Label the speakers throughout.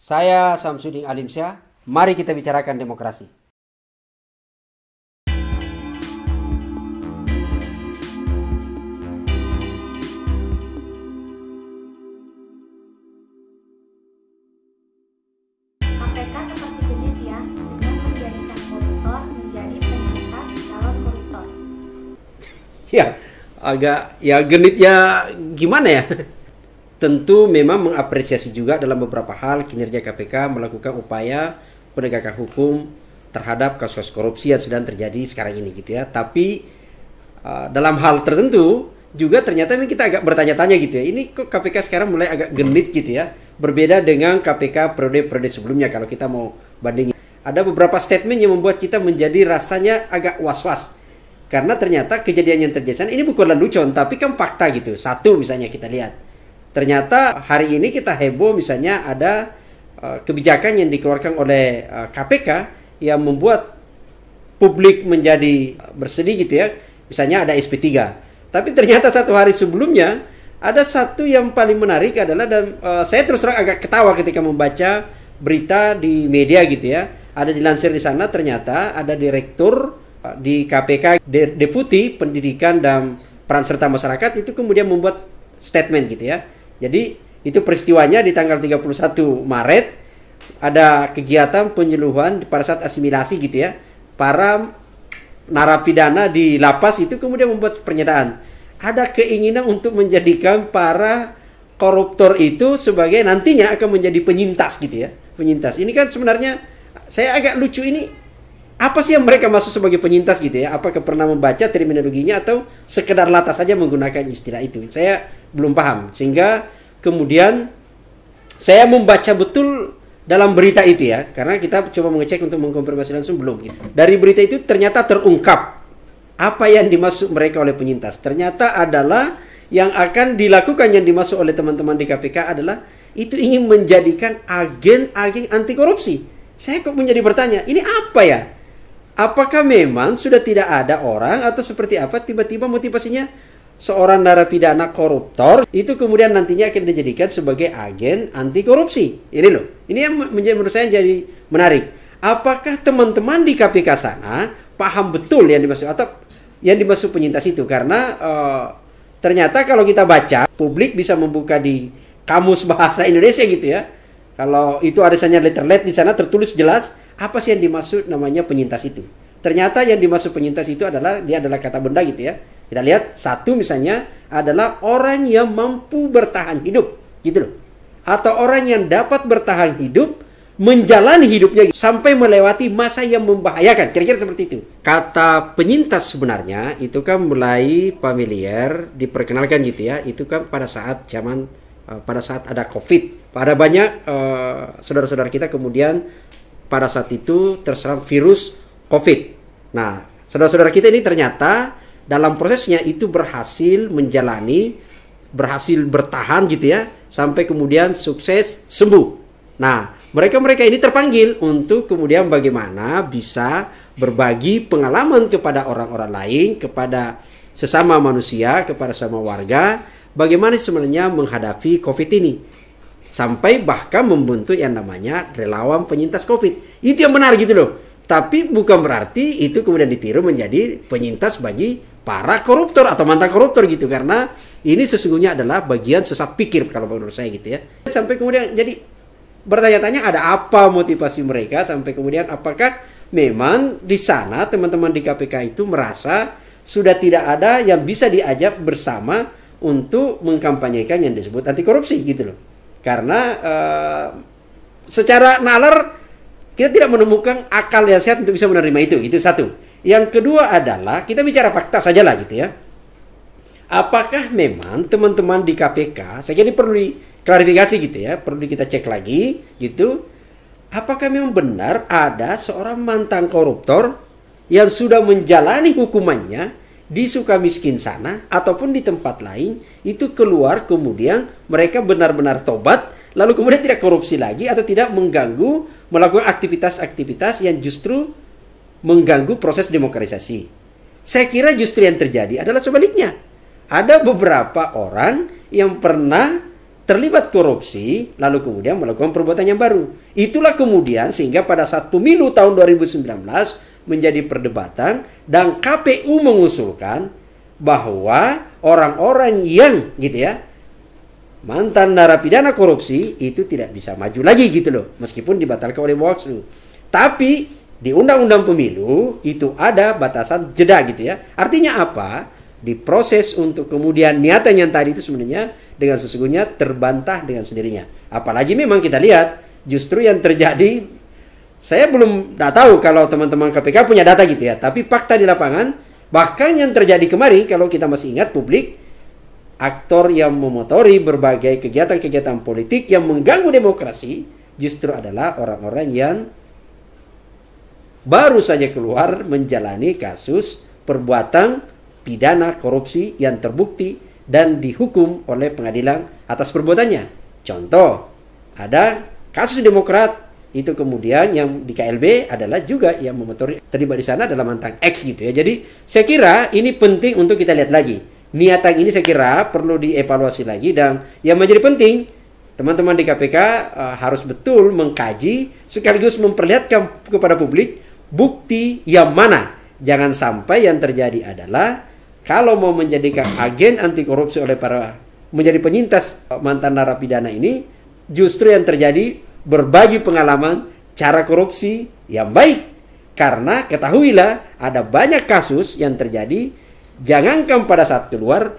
Speaker 1: Saya Samsudin Alimsyah, mari kita bicarakan demokrasi.
Speaker 2: KPK seperti genit ya, dengan menjadikan koruptor menjadi penyintas calon koruptor.
Speaker 1: Ya, genitnya gimana ya? Tentu memang mengapresiasi juga dalam beberapa hal kinerja KPK melakukan upaya penegakan hukum terhadap kasus korupsi yang sedang terjadi sekarang ini gitu ya. Tapi dalam hal tertentu juga ternyata kita agak bertanya-tanya gitu ya. Ini kok KPK sekarang mulai agak genit gitu ya. Berbeda dengan KPK periode-periode sebelumnya kalau kita mau bandingin. Ada beberapa statement yang membuat kita menjadi rasanya agak was-was. Karena ternyata kejadian yang terjadi ini bukanlah lucon tapi kan fakta gitu. Satu misalnya kita lihat. Ternyata hari ini kita heboh misalnya ada kebijakan yang dikeluarkan oleh KPK yang membuat publik menjadi bersedih gitu ya. Misalnya ada SP3. Tapi ternyata satu hari sebelumnya ada satu yang paling menarik adalah dan saya terus terang agak ketawa ketika membaca berita di media gitu ya. Ada dilansir di sana ternyata ada direktur di KPK Deputi Pendidikan dan Peran Serta Masyarakat itu kemudian membuat statement gitu ya. Jadi itu peristiwanya di tanggal 31 Maret ada kegiatan penyuluhan pada saat asimilasi gitu ya. Para narapidana di lapas itu kemudian membuat pernyataan. Ada keinginan untuk menjadikan para koruptor itu sebagai nantinya akan menjadi penyintas gitu ya. Penyintas. Ini kan sebenarnya saya agak lucu ini. Apa sih yang mereka masuk sebagai penyintas gitu ya? Apakah pernah membaca terminologinya atau sekedar latah saja menggunakan istilah itu? Saya belum paham. Sehingga kemudian saya membaca betul dalam berita itu ya. Karena kita coba mengecek untuk mengkonfirmasi langsung belum. Dari berita itu ternyata terungkap apa yang dimaksud mereka oleh penyintas. Ternyata adalah yang akan dilakukan yang dimaksud oleh teman-teman di KPK adalah itu ingin menjadikan agen-agen anti korupsi. Saya kok menjadi bertanya, ini apa ya? Apakah memang sudah tidak ada orang atau seperti apa tiba-tiba motivasinya seorang narapidana koruptor itu kemudian nantinya akan dijadikan sebagai agen anti korupsi. Ini loh. Ini yang menurut saya jadi menarik. Apakah teman-teman di KPK sana paham betul yang dimaksud atau yang dimaksud penyintas itu? Karena ternyata kalau kita baca, publik bisa membuka di kamus bahasa Indonesia gitu ya. Kalau itu adanya letterlet di sana tertulis jelas apa sih yang dimaksud namanya penyintas itu. Ternyata yang dimaksud penyintas itu adalah dia adalah kata benda gitu ya. Kita lihat satu misalnya adalah orang yang mampu bertahan hidup gitu loh. Atau orang yang dapat bertahan hidup menjalani hidupnya sampai melewati masa yang membahayakan. Kira-kira seperti itu. Kata penyintas sebenarnya itu kan mulai familiar diperkenalkan gitu ya. Itu kan pada saat ada COVID. Pada banyak saudara-saudara kita kemudian pada saat itu terserang virus COVID. Nah, saudara-saudara kita ini ternyata dalam prosesnya itu berhasil bertahan gitu ya, sampai kemudian sukses sembuh. Nah, mereka ini terpanggil untuk kemudian bagaimana bisa berbagi pengalaman kepada orang-orang lain, kepada sesama manusia, kepada sesama warga, bagaimana sebenarnya menghadapi COVID ini. Sampai bahkan membentuk yang namanya relawan penyintas COVID. Itu yang benar gitu loh. Tapi bukan berarti itu kemudian ditiru menjadi penyintas bagi para koruptor atau mantan koruptor gitu. Karena ini sesungguhnya adalah bagian sesat pikir kalau menurut saya gitu ya. Sampai kemudian jadi bertanya-tanya ada apa motivasi mereka. Sampai kemudian apakah memang di sana teman-teman di KPK itu merasa sudah tidak ada yang bisa diajak bersama untuk mengkampanyekan yang disebut anti korupsi gitu loh. Karena secara nalar kita tidak menemukan akal yang sehat untuk bisa menerima itu satu. Yang kedua adalah kita bicara fakta saja lah gitu ya. Apakah memang teman-teman di KPK, saya kira perlu diklarifikasi gitu ya, perlu kita cek lagi gitu. Apakah memang benar ada seorang mantan koruptor yang sudah menjalani hukumannya di Sukamiskin sana ataupun di tempat lain itu keluar kemudian mereka benar-benar tobat lalu kemudian tidak korupsi lagi atau tidak mengganggu melakukan aktivitas-aktivitas yang justru mengganggu proses demokratisasi. Saya kira justru yang terjadi adalah sebaliknya. Ada beberapa orang yang pernah terlibat korupsi, lalu kemudian melakukan perbuatan yang baru. Itulah kemudian sehingga pada saat pemilu tahun 2019 menjadi perdebatan dan KPU mengusulkan bahwa orang-orang yang gitu ya mantan narapidana korupsi itu tidak bisa maju lagi gitu loh, meskipun dibatalkan oleh Bawaslu. Tapi di Undang-Undang Pemilu itu ada batasan jeda gitu ya. Artinya apa? Diproses untuk kemudian niatan yang tadi itu sebenarnya dengan sesungguhnya terbantah dengan sendirinya. Apalagi memang kita lihat justru yang terjadi, saya belum tahu kalau teman-teman KPK punya data gitu ya, tapi fakta di lapangan bahkan yang terjadi kemarin kalau kita masih ingat publik, aktor yang memotori berbagai kegiatan-kegiatan politik yang mengganggu demokrasi justru adalah orang-orang yang baru saja keluar menjalani kasus perbuatan pidana korupsi yang terbukti dan dihukum oleh pengadilan atas perbuatannya. Contoh, ada kasus Demokrat itu kemudian yang di KLB adalah juga yang memotori terlibat di sana adalah mantan X gitu ya. Jadi saya kira ini penting untuk kita lihat lagi. Niatan ini saya kira perlu dievaluasi lagi dan yang menjadi penting teman-teman di KPK harus betul mengkaji sekaligus memperlihatkan kepada publik bukti yang mana. Jangan sampai yang terjadi adalah kalau mau menjadikan agen anti korupsi oleh para menjadi penyintas mantan narapidana ini, justru yang terjadi berbagi pengalaman cara korupsi yang baik. Karena ketahuilah ada banyak kasus yang terjadi, jangankan pada saat keluar,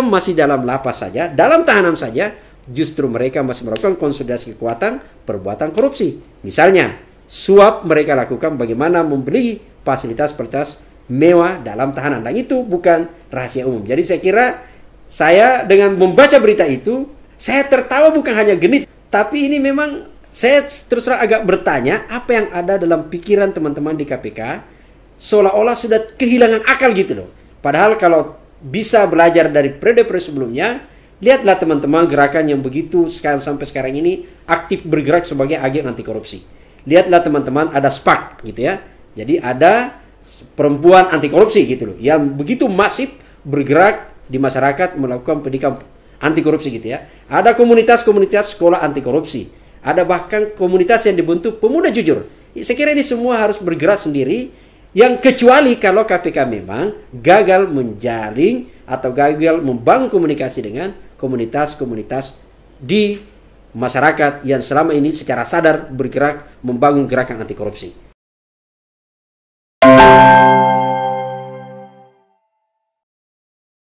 Speaker 1: masih dalam lapas saja, dalam tahanan saja, justru mereka masih melakukan konsolidasi kekuatan perbuatan korupsi. Misalnya, suap mereka lakukan bagaimana membeli fasilitas mewah dalam tahanan, dan itu bukan rahasia umum. Jadi saya kira saya dengan membaca berita itu saya tertawa bukan hanya genit, tapi ini memang saya terus terang agak bertanya apa yang ada dalam pikiran teman-teman di KPK, seolah-olah sudah kehilangan akal gitu loh. Padahal kalau bisa belajar dari periode-periode sebelumnya, lihatlah teman-teman gerakan yang begitu sampai sekarang ini aktif bergerak sebagai agen anti korupsi. Lihatlah teman-teman ada SPAK gitu ya. Jadi ada perempuan anti korupsi gitu loh, yang begitu masif bergerak di masyarakat melakukan pendidikan anti korupsi gitu ya. Ada komunitas-komunitas sekolah anti korupsi, ada bahkan komunitas yang dibentuk pemuda jujur. Saya kira ini semua harus bergerak sendiri, yang kecuali kalau KPK memang gagal menjalin atau gagal membangun komunikasi dengan komunitas-komunitas di masyarakat yang selama ini secara sadar bergerak membangun gerakan anti korupsi.